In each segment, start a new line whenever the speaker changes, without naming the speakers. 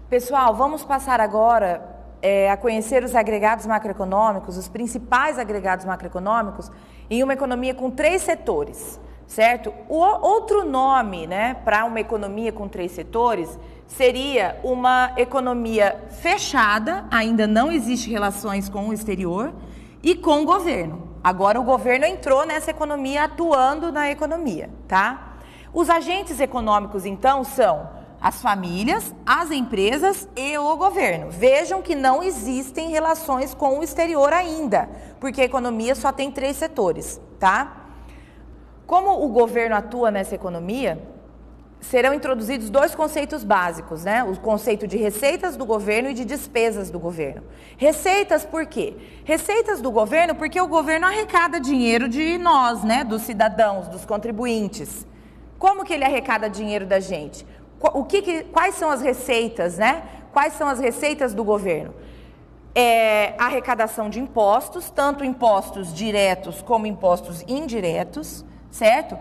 Pessoal, vamos passar agora a conhecer os agregados macroeconômicos, os principais agregados macroeconômicos em uma economia com 3 setores, certo? O outro nome, né, para uma economia com 3 setores seria uma economia fechada, ainda não existe relações com o exterior, e com o governo. Agora o governo entrou nessa economia, atuando na economia, tá? Os agentes econômicos, então, são as famílias, as empresas e o governo. Vejam que não existem relações com o exterior ainda, porque a economia só tem 3 setores, tá? Como o governo atua nessa economia, serão introduzidos 2 conceitos básicos, né? O conceito de receitas do governo e de despesas do governo. Receitas por quê? Receitas do governo porque o governo arrecada dinheiro de nós, né? Dos cidadãos, dos contribuintes. Como que ele arrecada dinheiro da gente? Quais são as receitas, né? Quais são as receitas do governo? A arrecadação de impostos, tanto impostos diretos como impostos indiretos, certo?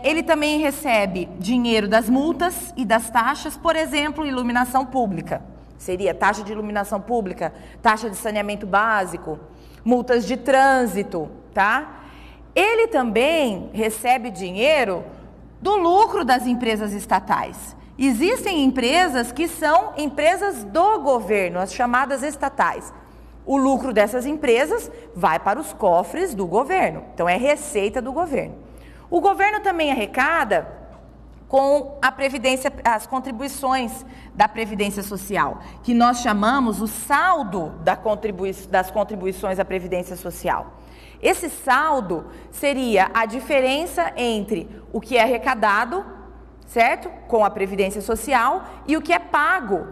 Ele também recebe dinheiro das multas e das taxas, por exemplo, iluminação pública. Seria taxa de iluminação pública, taxa de saneamento básico, multas de trânsito, tá? Ele também recebe dinheiro do lucro das empresas estatais. Existem empresas que são empresas do governo, as chamadas estatais. O lucro dessas empresas vai para os cofres do governo, então é receita do governo. O governo também arrecada com a previdência, as contribuições da Previdência Social, que nós chamamos o saldo das contribuições à Previdência Social. Esse saldo seria a diferença entre o que é arrecadado, certo? Com a Previdência Social e o que é pago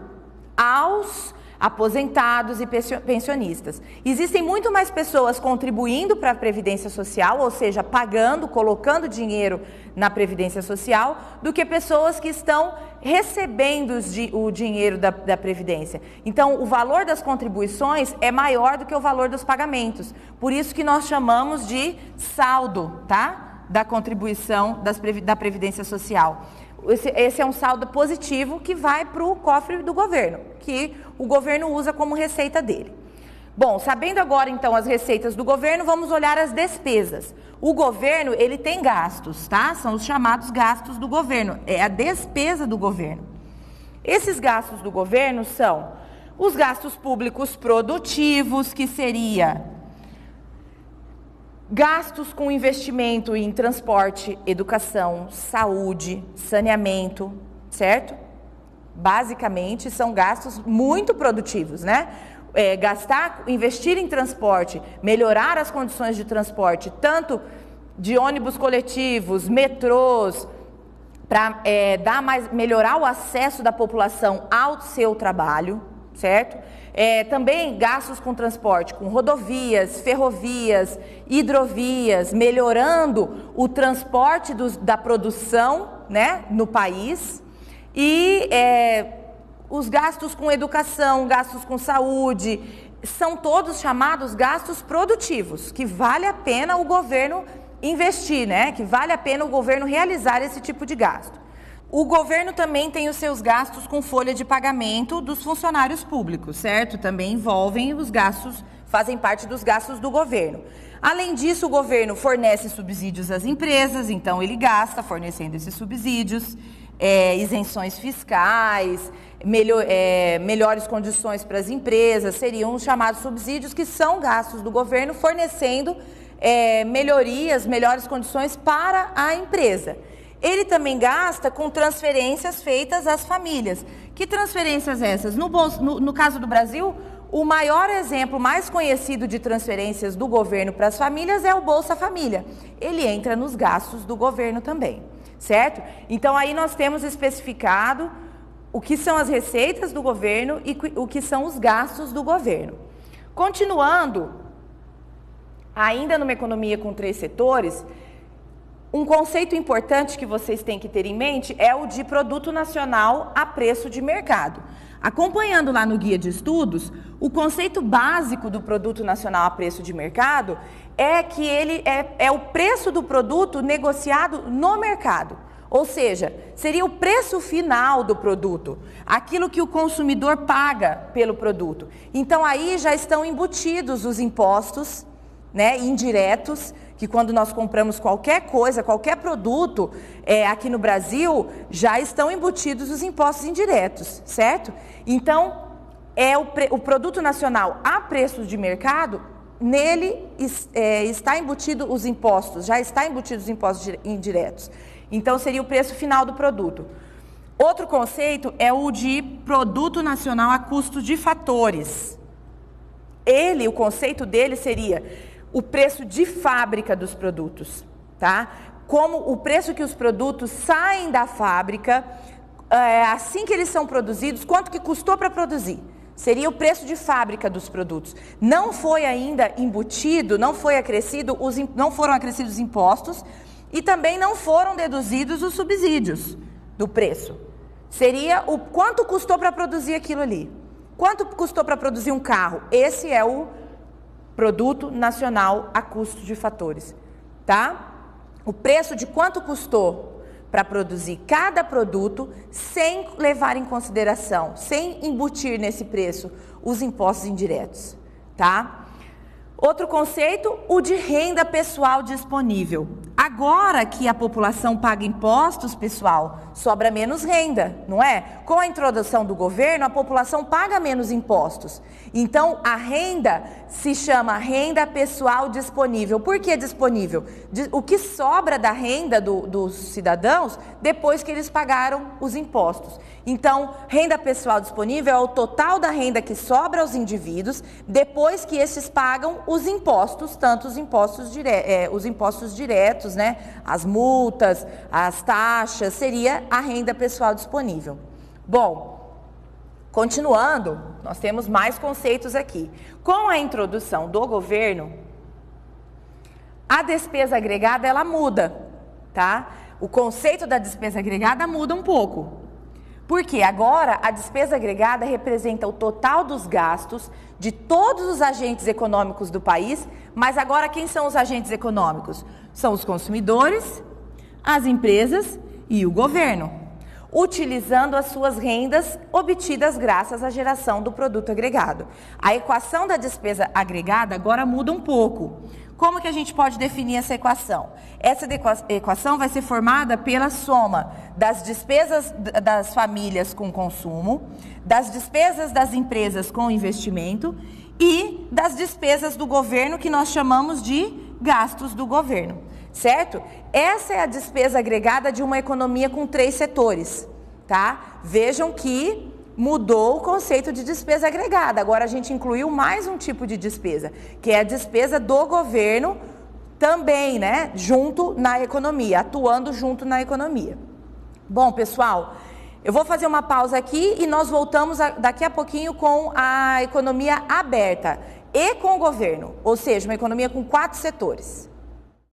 aos aposentados e pensionistas. Existem muito mais pessoas contribuindo para a Previdência Social, ou seja, pagando, colocando dinheiro na Previdência Social, do que pessoas que estão recebendo o dinheiro da Previdência. Então, o valor das contribuições é maior do que o valor dos pagamentos. Por isso que nós chamamos de saldo, tá? Da contribuição da Previdência Social. Esse é um saldo positivo que vai para o cofre do governo, que o governo usa como receita dele. Bom, sabendo agora então as receitas do governo, vamos olhar as despesas. O governo, ele tem gastos, tá? São os chamados gastos do governo, é a despesa do governo. Esses gastos do governo são os gastos públicos produtivos, que seria gastos com investimento em transporte, educação, saúde, saneamento, certo? Basicamente, são gastos muito produtivos, né? Investir em transporte, melhorar as condições de transporte, tanto de ônibus coletivos, metrôs, para melhorar o acesso da população ao seu trabalho, certo? Também gastos com transporte, com rodovias, ferrovias, hidrovias, melhorando o transporte da produção, né, no país. E os gastos com educação, gastos com saúde, são todos chamados gastos produtivos, que vale a pena o governo investir, né? Que vale a pena o governo realizar esse tipo de gasto. O governo também tem os seus gastos com folha de pagamento dos funcionários públicos, certo? Também envolvem os gastos, fazem parte dos gastos do governo. Além disso, o governo fornece subsídios às empresas, então ele gasta fornecendo esses subsídios, isenções fiscais, melhores condições para as empresas, seriam os chamados subsídios, que são gastos do governo fornecendo melhores condições para a empresa. Ele também gasta com transferências feitas às famílias. Que transferências essas? No caso do Brasil, o maior exemplo mais conhecido de transferências do governo para as famílias é o Bolsa Família. Ele entra nos gastos do governo também, certo? Então aí nós temos especificado o que são as receitas do governo e o que são os gastos do governo. Continuando, ainda numa economia com 3 setores, um conceito importante que vocês têm que ter em mente é o de produto nacional a preço de mercado. Acompanhando lá no guia de estudos, o conceito básico do produto nacional a preço de mercado é que ele é o preço do produto negociado no mercado. Ou seja, seria o preço final do produto, aquilo que o consumidor paga pelo produto. Então aí já estão embutidos os impostos, né, indiretos, que quando nós compramos qualquer coisa, qualquer produto aqui no Brasil, já estão embutidos os impostos indiretos, certo? Então, o produto nacional a preço de mercado, nele está embutido os impostos, já está embutido os impostos indiretos. Então, seria o preço final do produto. Outro conceito é o de produto nacional a custo de fatores. O conceito dele seria o preço de fábrica dos produtos, tá? Como o preço que os produtos saem da fábrica, assim que eles são produzidos, quanto que custou para produzir? Seria o preço de fábrica dos produtos. Não foi ainda embutido, não foram acrescidos os impostos e também não foram deduzidos os subsídios do preço. Seria o quanto custou para produzir aquilo ali. Quanto custou para produzir um carro? Esse é o produto nacional a custo de fatores, tá? O preço de quanto custou para produzir cada produto, sem levar em consideração, sem embutir nesse preço os impostos indiretos, tá? Outro conceito, o de renda pessoal disponível. Agora que a população paga impostos, pessoal, sobra menos renda, não é? Com a introdução do governo, a população paga menos impostos. Então, a renda se chama renda pessoal disponível. Por que disponível? O que sobra da renda dos cidadãos depois que eles pagaram os impostos. Então, renda pessoal disponível é o total da renda que sobra aos indivíduos depois que esses pagam os impostos, tanto os impostos diretos, né? As multas, as taxas, seria a renda pessoal disponível. Bom, continuando, nós temos mais conceitos aqui. Com a introdução do governo, a despesa agregada, ela muda, tá? O conceito da despesa agregada muda um pouco. Porque agora a despesa agregada representa o total dos gastos de todos os agentes econômicos do país, mas agora quem são os agentes econômicos? São os consumidores, as empresas e o governo, utilizando as suas rendas obtidas graças à geração do produto agregado. A equação da despesa agregada agora muda um pouco. Como que a gente pode definir essa equação? Essa equação vai ser formada pela soma das despesas das famílias com consumo, das despesas das empresas com investimento e das despesas do governo, que nós chamamos de gastos do governo, certo? Essa é a despesa agregada de uma economia com 3 setores, tá? Vejam que mudou o conceito de despesa agregada. Agora a gente incluiu mais um tipo de despesa, que é a despesa do governo também, né? Junto na economia, atuando junto na economia. Bom, pessoal, eu vou fazer uma pausa aqui e nós voltamos daqui a pouquinho com a economia aberta e com o governo, ou seja, uma economia com 4 setores.